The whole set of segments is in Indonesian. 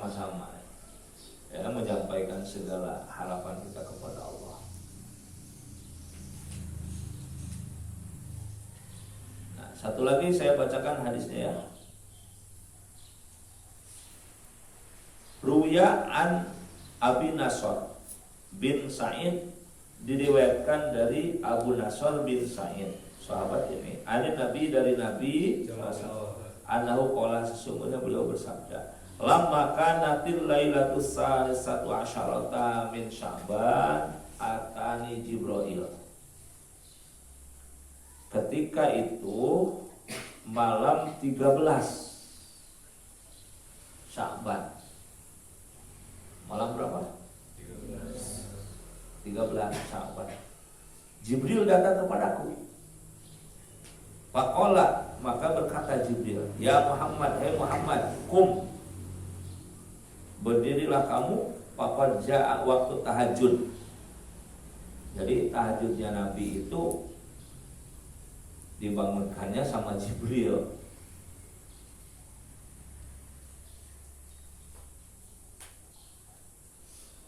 bersama-sama ya, menyampaikan segala harapan kita kepada Allah. Nah, satu lagi saya bacakan hadisnya ya. Ruya an Abi Nasr bin Sa'id, diriwayatkan dari Abu Nasr bin Sa'id, sahabat ini, ani Nabi, dari Nabi anahu qala, sesungguhnya beliau bersabda, lamma kanatil lailatus salisatu asyarata min Sya'ban atani Jibril. Ketika itu malam 13 Sya'ban. Malam berapa? 13 Sya'ban. Jibril datang kepadaku. Faqala, maka berkata Jibril, ya Muhammad, hai Muhammad, kum, berdirilah kamu, faqad ja'a waktu tahajud. Jadi tahajudnya Nabi itu dibangunkannya sama Jibril.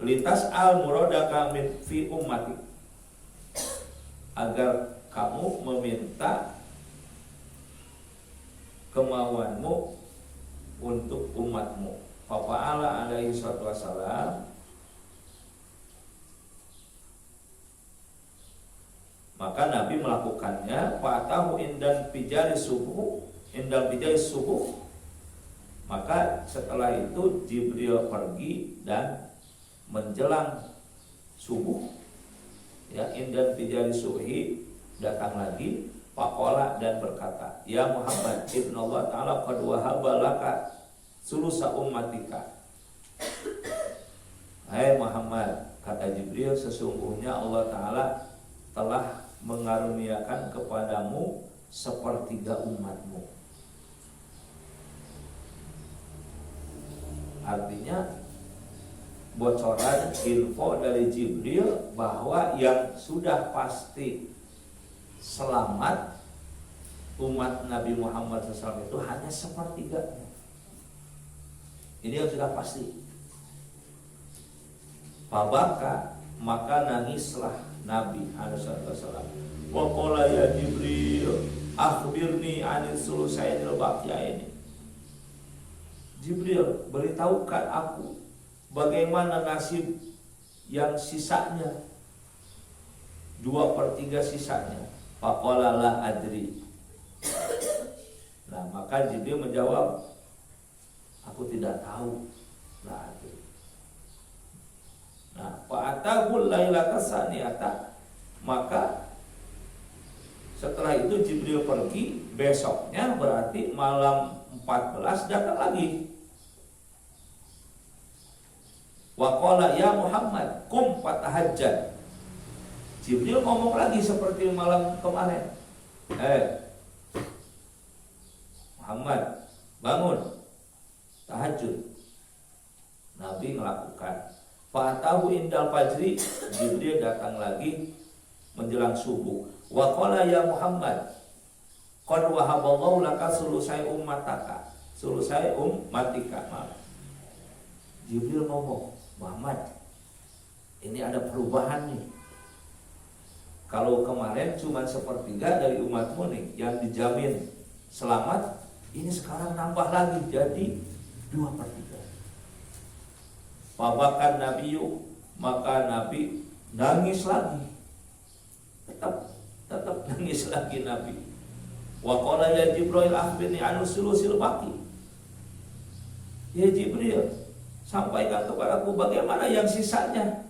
Lintas al muradaka min fi ummati, agar kamu meminta kemauanmu untuk umatmu. Fa'ala alaihi salatu wassalam, maka Nabi melakukannya. Fa'atahu indal pijari subuh, maka setelah itu Jibril pergi dan menjelang subuh ya, indan tijari suhi, datang lagi. Faqala, dan berkata, ya Muhammad, innallaha ta'ala qad wahaba laka sulusa ummatika. Hai Muhammad, kata Jibril, sesungguhnya Allah Ta'ala telah mengaruniakan kepadamu sepertiga umatmu. Artinya bocoran info dari Jibril bahwa yang sudah pasti selamat umat Nabi Muhammad SAW itu hanya sepertiganya. Ini yang sudah pasti. Fabaka, maka nangislah Nabi SAW. Wa qala ya Jibril, akhbirni anil sulusainil baqiyaini. Jibril, beritahukan aku bagaimana nasib yang sisanya, 2/3 sisanya. Faqala la adri. Nah, maka Jibril menjawab, aku tidak tahu. La adri. Nah, fa'atahul lailata saniyata, maka setelah itu Jibril pergi, besoknya berarti malam 14 datang lagi. Wa qala ya Muhammad, kum fatahajjad. Jibril ngomong lagi seperti malam kemarin. Muhammad, bangun, tahajud. Nabi melakukan. Fa'atahu indal fajri, Jibril datang lagi menjelang subuh. Wa qala ya Muhammad, qad wahaballahu laka sulusai ummataka, sulusai ummatika. Jibril ngomong, Muhammad, ini ada perubahan nih. Kalau kemarin cuma sepertiga dari umatmu nih yang dijamin selamat, ini sekarang nambah lagi jadi 2/3. Fabakan Nabiyu, maka Nabi nangis lagi. Tetap nangis lagi Nabi. Wa qala ya Jibril akhbirni an sulusil baqi. Ya Jibril, sampaikan kepadaku bagaimana yang sisanya.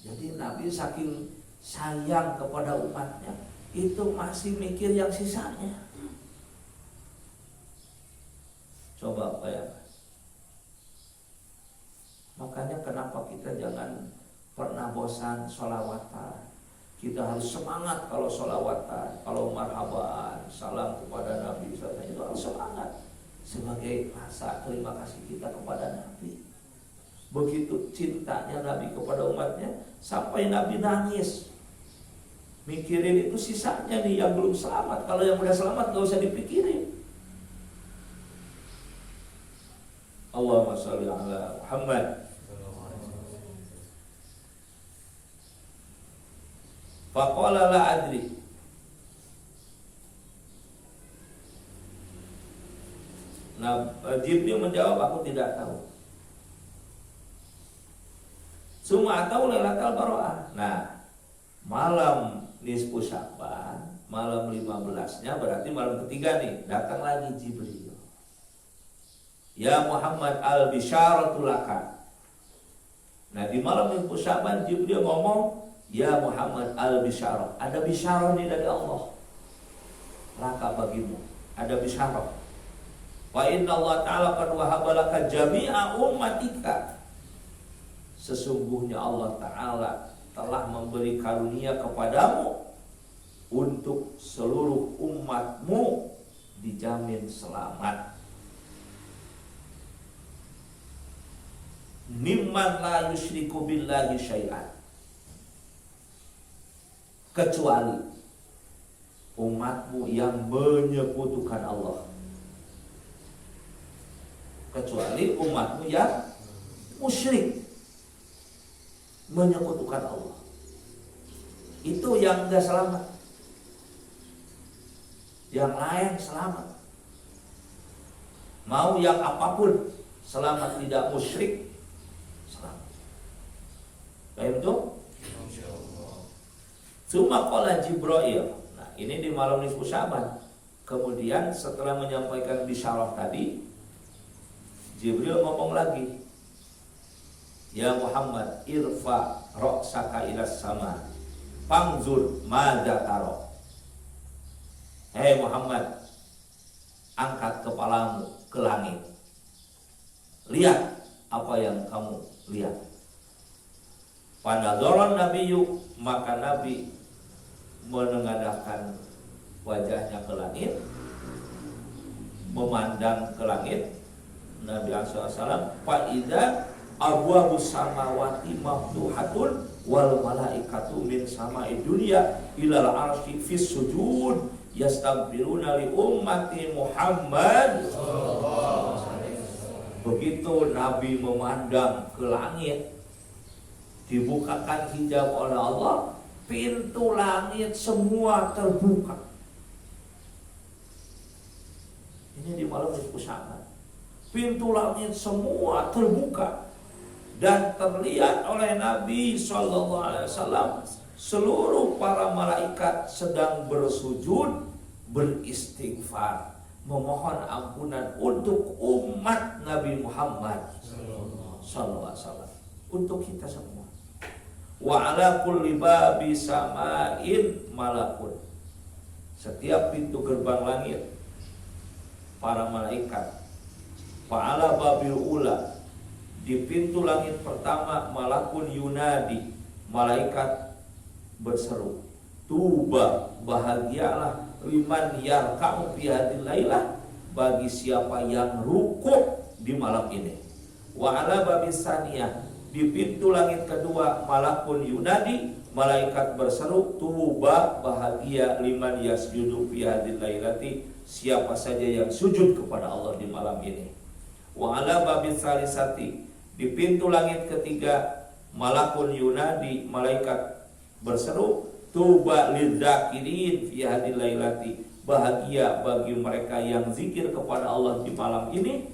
Jadi Nabi saking sayang kepada umatnya, itu masih mikir yang sisanya. Coba bayangkan. Makanya kenapa kita jangan pernah bosan sholawatan. Kita harus semangat kalau sholawatan, kalau marhaban, salam kepada Nabi, itu harus semangat sebagai rasa terima kasih kita kepada Nabi. Begitu cintanya Nabi kepada umatnya, sampai Nabi nangis. Mikirin itu sisanya nih yang belum selamat. Kalau yang udah selamat gak usah dipikirin. Allahumma sholli ala Muhammad. Faqala la adri. Nah, Jibril menjawab, aku tidak tahu. Suma atau lailatul baroah. Nah, malam nisfu Sya'ban, malam 15-nya berarti malam ketiga nih, datang lagi Jibril. Ya Muhammad al-bisyaratu laka. Nah, di malam nisfu Sya'ban Jibril ngomong, ya Muhammad al-bisyarah. Ada bisyarah nih dari Allah. Laka bagimu, ada bisyarah. Wa inna Allah ta'ala qad wahaba laka jami'a ummatika. Sesungguhnya Allah Ta'ala telah memberi karunia kepadamu untuk seluruh umatmu dijamin selamat. Mimman la yusyriku billahi syai'an, kecuali umatmu yang menyekutukan Allah. Kecuali umatmu yang musyrik, menyekutukan Allah. Itu yang enggak selamat. Yang lain selamat. Mau yang apapun, selamat tidak musyrik, selamat. Baik itu? Cuma qala Jibril. Nah, ini di malam nisfu Sya'ban. Kemudian setelah menyampaikan bisyarah tadi, Jibril ngomong lagi, ya Muhammad irfa ra'saka ilas sama fangzur madza tara. Hei Muhammad, angkat kepalamu ke langit, lihat apa yang kamu lihat. Panadharan nabiyyu, maka Nabi menengadahkan wajahnya ke langit, memandang ke langit. Nabi SAW, fa'idha abwabus samawati maftuhatun wal malaikatu min sama'i dunya ilal arsy fis sujud yastaghfiruna li ummati Muhammad. Begitu Nabi memandang ke langit, dibukakan hijab oleh Allah, pintu langit semua terbuka. Ini di malam nisfu Sya'ban. Pintu langit semua terbuka dan terlihat oleh Nabi SAW seluruh para malaikat sedang bersujud, beristighfar, memohon ampunan untuk umat Nabi Muhammad SAW, untuk kita semua. Wa ala kulli babi sama'in malakun. Setiap pintu gerbang langit para malaikat. Fa'ala babil ula, di pintu langit pertama malakun yunadi, malaikat berseru, tuba, bahagialah liman yarka'u fi hadhil lailah, bagi siapa yang rukuk di malam ini. Wa ala babis saniyah, di pintu langit kedua malakun yunadi, malaikat berseru, tuba, bahagia liman yasjudu fi hadhil lailati, siapa saja yang sujud kepada Allah di malam ini. Wa ala babis salisati, di pintu langit ketiga malakun yunadi, malaikat berseru, tuba lidzakirin fi hadhil lailati, bahagia bagi mereka yang zikir kepada Allah di malam ini.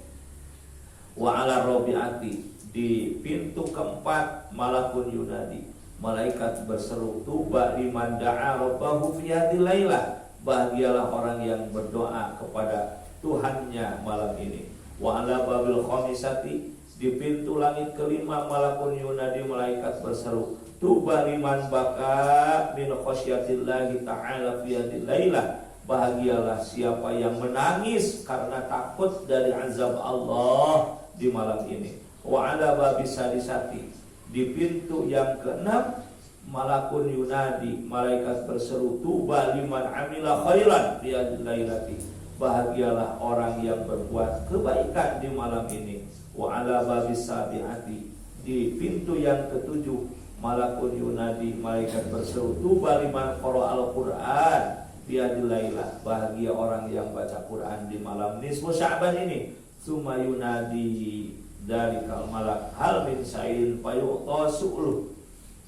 Wa ala rabiati, di pintu keempat malakun yunadi, malaikat berseru, tuba liman da'a rabbahu fi hadhil lailah, bahagialah orang yang berdoa kepada Tuhannya malam ini. Wa ala babil khamisati, di pintu langit kelima malakun yunadi, malaikat berseru, tuba liman baka min khasyatillahi ta'ala fi hadhil lailah, bahagialah siapa yang menangis karena takut dari azab Allah di malam ini. Wa ala babis sadisati, di pintu yang keenam malakun yunadi, malaikat berseru, tuba liman amila khairan fi hadhil lailati, bahagialah orang yang berbuat kebaikan di malam ini. Wa ala babis sabiati, di pintu yang ketujuh malakun yunadi, malaikat berseru, tuba liman qara'al Qur'an fi hadhil lailah, bahagia orang yang baca Quran di malam nisfu Sya'ban ini. Suma yunadi, dalikal malak hal min sa'il fayu'ta su'luh.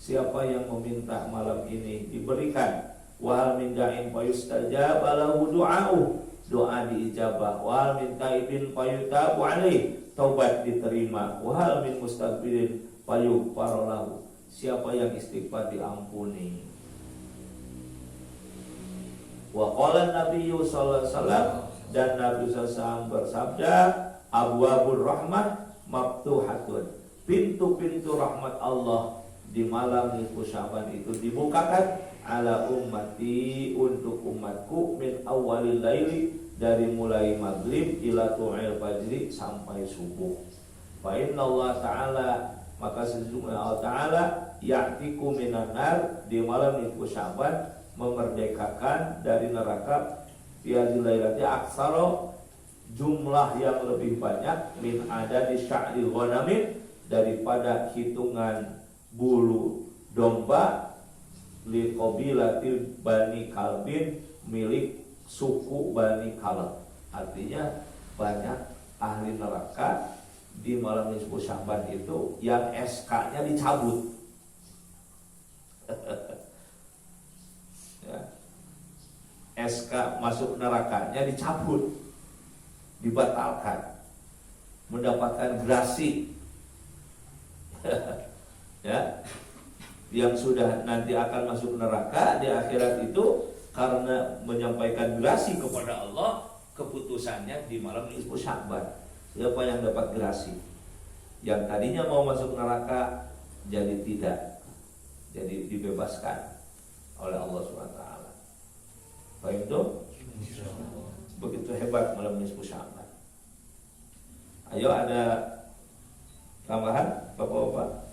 Siapa yang meminta malam ini diberikan, wa hal min da'in fayustajab lahu du'a'u, doa diijabah, wa hal min taibin fayutabu alaih, taubat diterima, wa hal min mustaghfirin fayughfar lahu. Siapa yang istighfar diampuni. Wa qala Nabiyyu sallallahu alaihi wasallam, dan Nabi SAW bersabda, abwabur rahmah maftuhatun, pintu-pintu rahmat Allah di malam nisfu Sya'ban itu dibukakan ala ummati, untuk umatku, min awalil laili, dari mulai maghrib ila tu'il fajri, sampai subuh. Fa inna Allah ta'ala, maka sesungguhnya Allah ta'ala ya'tiku minan nar, di malam nisfu Sya'ban memerdekakan dari neraka, biadil lailati aksaro, jumlah yang lebih banyak, min adadi sya'ri ghanamin, daripada hitungan bulu domba, li qabilatil Bani Kalbin, milik suku Bani Kalb. Artinya banyak ahli neraka di malam nisfu Sya'ban itu yang SK-nya dicabut. Ya. SK masuk nerakanya dicabut, dibatalkan, mendapatkan gerasi. Ya, yang sudah nanti akan masuk neraka di akhirat itu karena menyampaikan gerasi kepada Allah, keputusannya di malam nisfu Sya'ban. Siapa yang dapat gerasi? Yang tadinya mau masuk neraka jadi tidak, jadi dibebaskan oleh Allah SWT. Paham itu? Begitu hebat malam nisfu Sya'ban. Ayo, ada tambahan Bapak-bapak?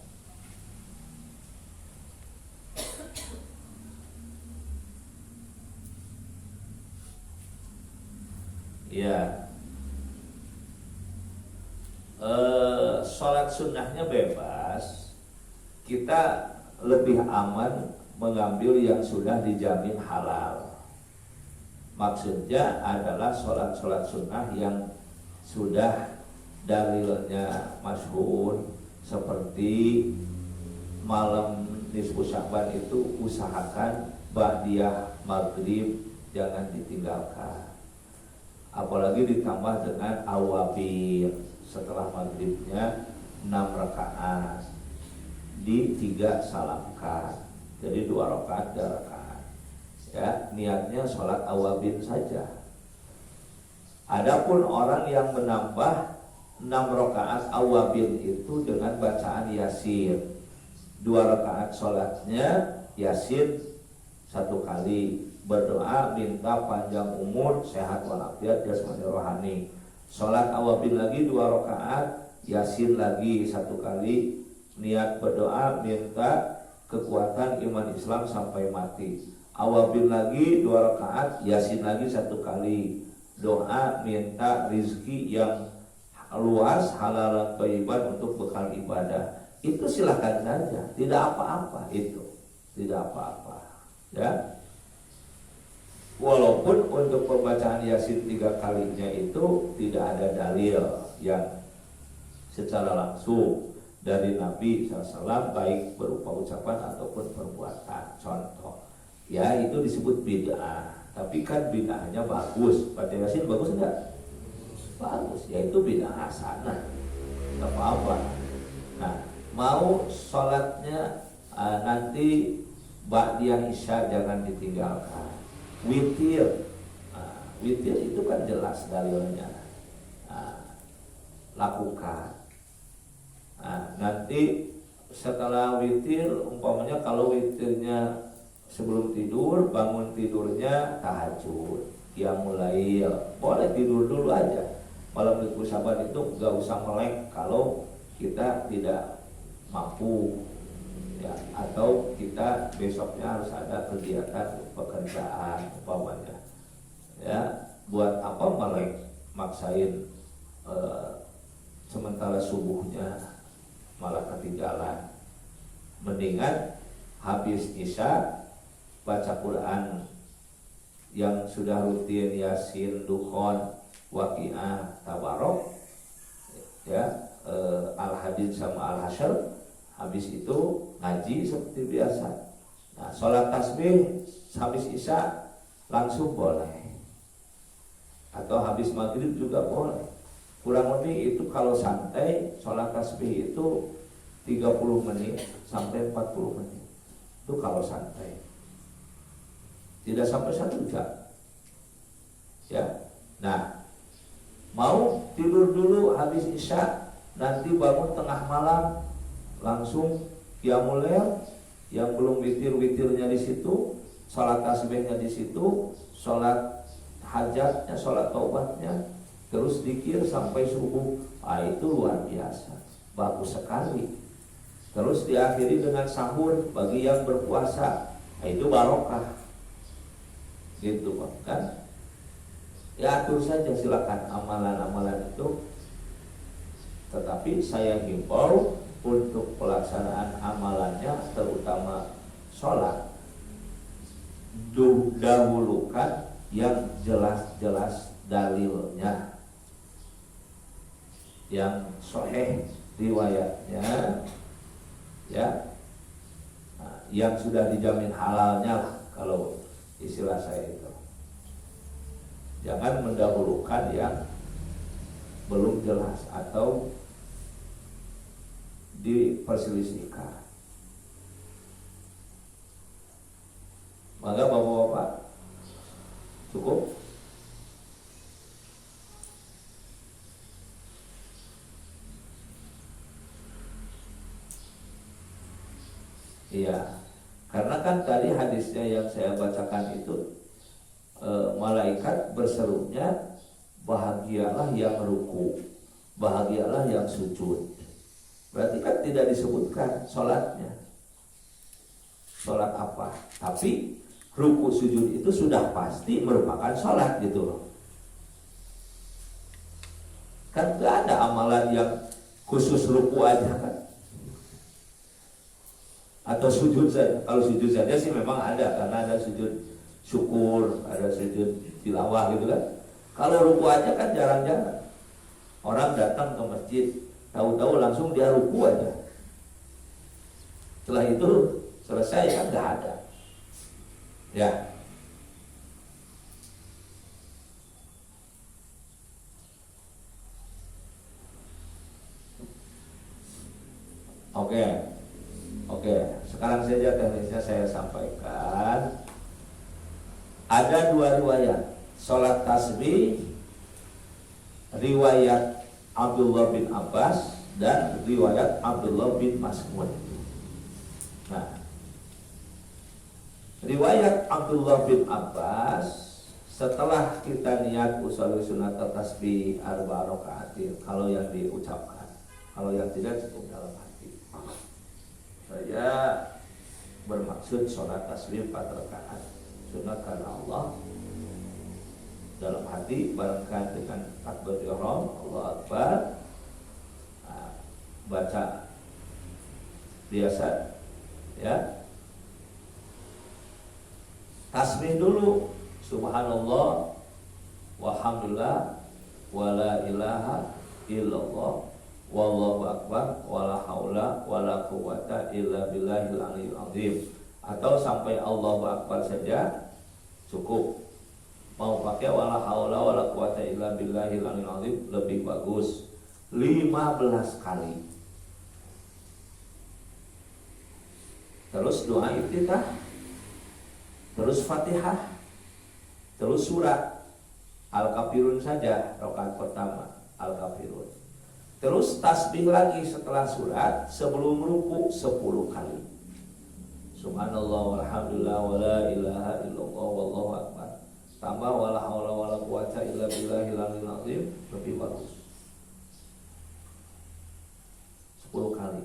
Ya, sholat sunnahnya bebas. Kita lebih aman mengambil yang sudah dijamin halal. Maksudnya adalah sholat-sholat sunnah yang sudah dalilnya masyhur, seperti malam nisfu Sya'ban itu usahakan ba'diyah maghrib jangan ditinggalkan. Apalagi ditambah dengan awabir, setelah maghribnya 6 rakaat di 3 salamkan, jadi 2 rakaat 3 rakaat. Ya, niatnya sholat awabin saja. Adapun orang yang menambah 6 rakaat awabin itu dengan bacaan Yasin, 2 rakaat sholatnya Yasin 1 kali, berdoa minta panjang umur, sehat walafiat jasmani rohani. Sholat awabin lagi 2 rakaat, Yasin lagi 1 kali, niat berdoa minta kekuatan iman Islam sampai mati. Awabin lagi 2 rakaat, Yasin lagi 1 kali, doa minta rizki yang luas, halal dan thayyiban untuk bekal ibadah. Itu silakan saja, tidak apa-apa, itu tidak apa-apa, ya. Walaupun untuk pembacaan Yasin 3 kalinya itu tidak ada dalil yang secara langsung dari Nabi SAW, baik berupa ucapan ataupun perbuatan. Contoh, ya itu disebut bid'ah. Tapi kan bid'ahnya bagus. Baca Yasin bagus enggak? Bagus, yaitu bid'ah hasanah, enggak apa-apa. Nah, mau sholatnya nanti ba'diyah isya jangan ditinggalkan. Witir, witir itu kan jelas dalilnya, lakukan. Nanti setelah witir, umpamanya kalau witirnya sebelum tidur, bangun tidurnya tahajud, qiyamul lail, boleh tidur dulu aja. Malam nisfu Sya'ban itu gak usah melek kalau kita tidak mampu, ya, atau kita besoknya harus ada kegiatan pekerjaan umpamanya, ya, buat apa melek maksain sementara subuhnya malah ketinggalan. Mendingan habis isya baca Quran yang sudah rutin Yasin, Dukhon, Waqiah, Tabarok, ya, Al-Hadid sama Al-Hasyr, habis itu ngaji seperti biasa. Nah, sholat tasbih habis isya langsung boleh, atau habis maghrib juga boleh. Kurang lebih itu kalau santai sholat tasbih itu 30 menit sampai 40 menit. Itu kalau santai, tidak sampai 1 jam ya. Nah, mau tidur dulu habis isya, nanti bangun tengah malam langsung qiyamul lail, yang belum witir-witirnya di situ, sholat tasbihnya di situ, sholat hajatnya, sholat taubatnya, terus zikir sampai subuh. Itu luar biasa, bagus sekali. Terus diakhiri dengan sahur bagi yang berpuasa, itu barokah gitu kan. Ya atur saja silakan amalan-amalan itu, tetapi saya himbau untuk pelaksanaan amalannya, terutama sholat, dahulukan yang jelas-jelas dalilnya, yang sahih riwayatnya ya, nah, yang sudah dijamin halalnya lah, kalau istilah saya itu. Jangan mendahulukan yang belum jelas atau diperselisihkan. Maka bapak-bapak cukup. Iya, karena kan tadi hadisnya yang saya bacakan itu, malaikat berserunya, bahagialah yang ruku, bahagialah yang sujud. Berarti kan tidak disebutkan sholatnya, sholat apa, tapi ruku sujud itu sudah pasti merupakan sholat gitu loh. Kan gak ada amalan yang khusus ruku aja kan, atau sujud saja. Kalau sujud saja sih memang ada, karena ada sujud syukur, ada sujud tilawah gitu kan. Kalau ruku aja kan jarang-jarang. Orang datang ke masjid, tahu-tahu langsung dia ruku aja. Setelah itu selesai kan nggak ada. Ya. Oke. Sekarang saja teknisnya saya sampaikan. Ada 2 riwayat sholat tasbih, riwayat Abdullah bin Abbas dan riwayat Abdullah bin Mas'ud. Nah, riwayat Abdullah bin Abbas, setelah kita niat usolli sunat tasbih 4 rakaatin, kalau yang diucapkan, kalau yang tidak cukup dalam hati. Saya bermaksud sholat tasbih 4 rakaat sunat karena Allah, dalam hati barengkan dengan takbir ihram, Allahu Akbar, baca biasa ya, tasbih dulu, subhanallah walhamdulillah wala ilaha illallah wallahu akbar wala haula wala quwata illa billahil aliyyil azim, atau sampai Allahu akbar saja cukup. Mau pakai wala haula wala quwata illa billahil aliyyil azim lebih bagus, 15 kali. Terus doa iftitah, terus Fatihah, terus surat Al-Kafirun saja rakaat pertama Al-Kafirun. Terus tasbih lagi setelah surat, sebelum ruku 10 kali. Subhanallah walhamdulillah wala ilaha illallah wallahu akbar. Tambah wala haula wala quwata illa billahil aliyyil azim, lebih bagus. 10 kali.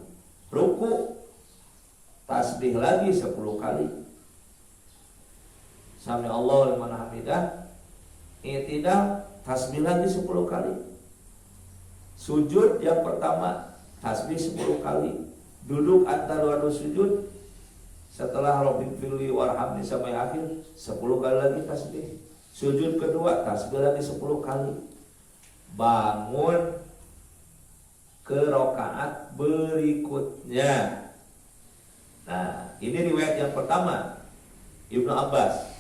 Ruku tasbih lagi 10 kali. Sami Allahu liman hamidah. I'tidal tasbih lagi 10 kali. Sujud yang pertama tasbih 10 kali. Duduk antara dua sujud setelah Rabbighfirli warhamni sampai akhir 10 kali lagi tasbih. Sujud kedua tasbih lagi 10 kali. Bangun ke rakaat berikutnya. Nah, ini riwayat yang pertama Ibnu Abbas.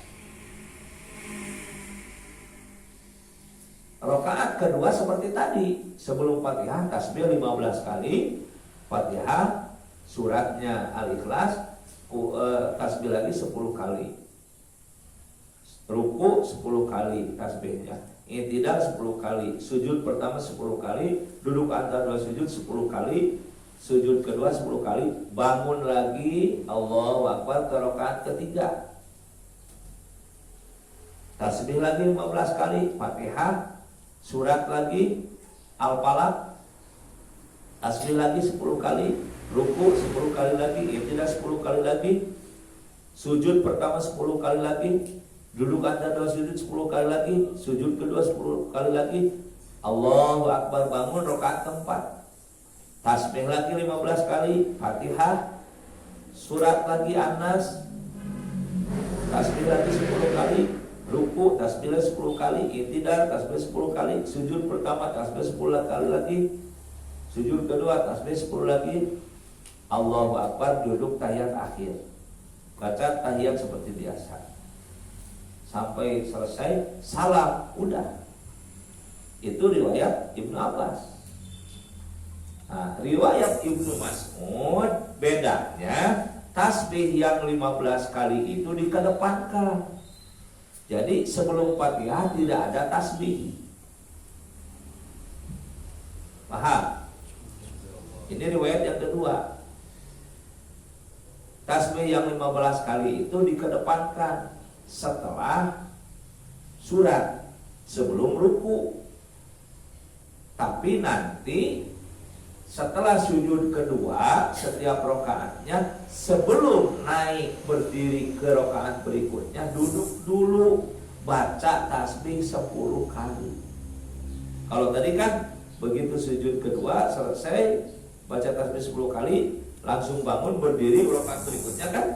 Rakaat kedua seperti tadi, sebelum Fatihah tasbih 15 kali, Fatihah suratnya Al-Ikhlas, tasbih lagi 10 kali. Ruku 10 kali tasbihnya. I'tidal 10 kali, sujud pertama 10 kali, duduk antara dua sujud 10 kali, sujud kedua 10 kali, bangun lagi Allahu Akbar ke rakaat ketiga. Tasbih lagi 15 kali, Fatihah, surat lagi Al-Falaq, tasbih lagi 10 kali, ruku 10 kali lagi, i'tidal 10 kali lagi, sujud pertama 10 kali lagi, duduk antara dua sujud 10 kali lagi, sujud kedua 10 kali lagi, Allahu Akbar, bangun rakaat keempat, tasbih lagi 15 kali, Fatihah, surat lagi An-Nas, tasbih lagi 10 kali, ruku tasbih 10 kali, i'tidal tasbih 10 kali, sujud pertama tasbih 10 kali lagi, sujud kedua tasbih 10 lagi, Allahu Akbar, duduk tahiyat akhir, baca tahiyat seperti biasa sampai selesai, salam, udah. Itu riwayat Ibnu Abbas. Nah, riwayat Ibnu Mas'ud bedanya, tasbih yang 15 kali itu dikedepankan. Jadi sebelum Fatihah tidak ada tasbih. Paham? Ini riwayat yang kedua. Tasbih yang 15 kali itu dikedepankan setelah surat, sebelum ruku. Tapi nanti setelah sujud kedua, setiap rakaatnya sebelum naik berdiri ke rakaat berikutnya, duduk dulu, baca tasbih 10 kali. Kalau tadi kan begitu sujud kedua selesai, baca tasbih 10 kali, langsung bangun berdiri rakaat berikutnya kan.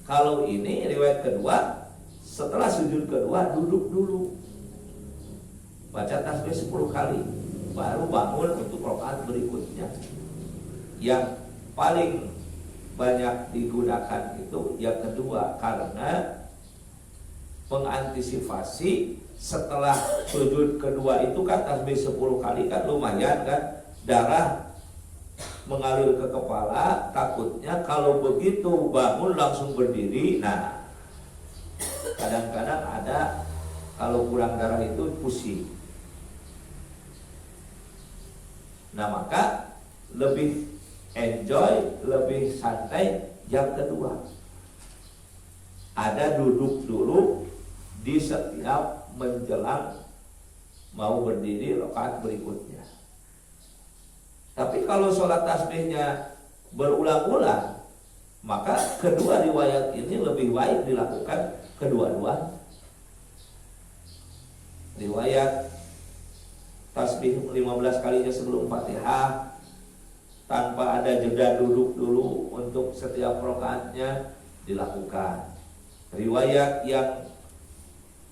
Kalau ini riwayat kedua, setelah sujud kedua duduk dulu, baca tasbih 10 kali, baru bangun untuk rakaat berikutnya. Yang paling banyak digunakan itu yang kedua, karena mengantisipasi setelah sujud kedua itu kan tasbih 10 kali kan lumayan kan, darah mengalir ke kepala, takutnya kalau begitu bangun langsung berdiri. Nah, kadang-kadang ada kalau kurang darah itu pusing. Nah, maka lebih enjoy, lebih santai yang kedua. Ada duduk dulu di setiap menjelang mau berdiri rakaat berikutnya. Tapi kalau sholat tasbihnya berulang-ulang, maka kedua riwayat ini lebih baik dilakukan kedua-dua. Riwayat tasbih 15 kalinya sebelum Fatihah tanpa ada jeda duduk dulu untuk setiap rakaatnya dilakukan. Riwayat yang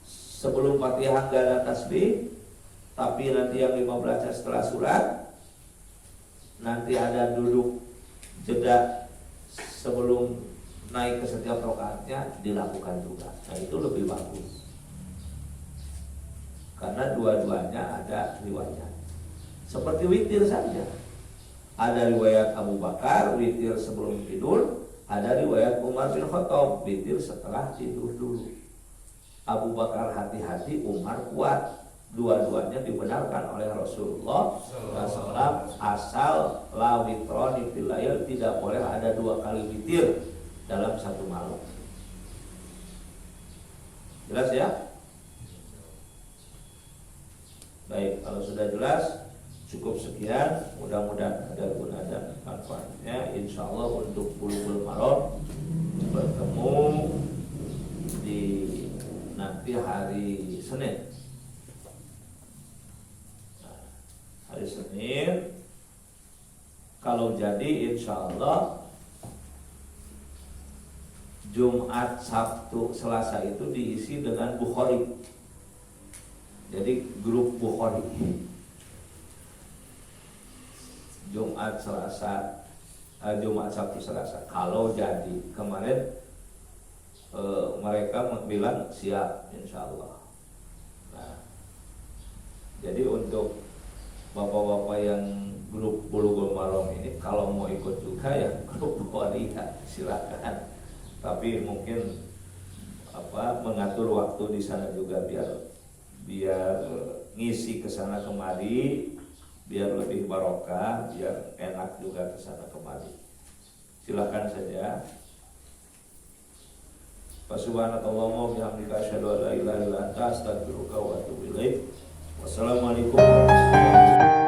sebelum Fatihah gak ada tasbih, tapi nanti yang 15 setelah surat, nanti ada duduk jeda sebelum naik ke setiap rakaatnya dilakukan juga. Nah, itu lebih bagus karena dua-duanya ada riwayat. Seperti witir saja, ada riwayat Abu Bakar witir sebelum tidur, ada riwayat Umar bin Khattab witir setelah tidur dulu. Abu Bakar hati-hati, Umar kuat. Dua-duanya dibenarkan oleh Rasulullah SAW, asal la witroni fil lail, tidak boleh ada 2 kali witir dalam satu malam. Jelas ya? Baik, kalau sudah jelas cukup sekian. Mudah-mudahan ada guna dan manfaatnya. Insya Allah untuk Bulughul Maram bertemu di nanti hari Senin. Hari Senin, kalau jadi insya Allah Jumat, Sabtu, Selasa itu diisi dengan Bukhari. Jadi grup Bukhari. Jumat Selasa, Jumat Sabtu Selasa. Kalau jadi kemarin mereka bilang siap, insya Allah. Nah, jadi untuk bapak-bapak yang grup Bulughul Maram ini, kalau mau ikut juga ya grup waria, silakan. Tapi mungkin mengatur waktu di sana juga biar ngisi ke sana kemari, biar lebih barokah, biar enak juga ke sana kemari. Silakan saja. Subhanakallahumma wa bihamdika asyhadu an la ilaha illa anta astaghfiruka wa atubu ilaik. Wassalamualaikum warahmatullahi wabarakatuh.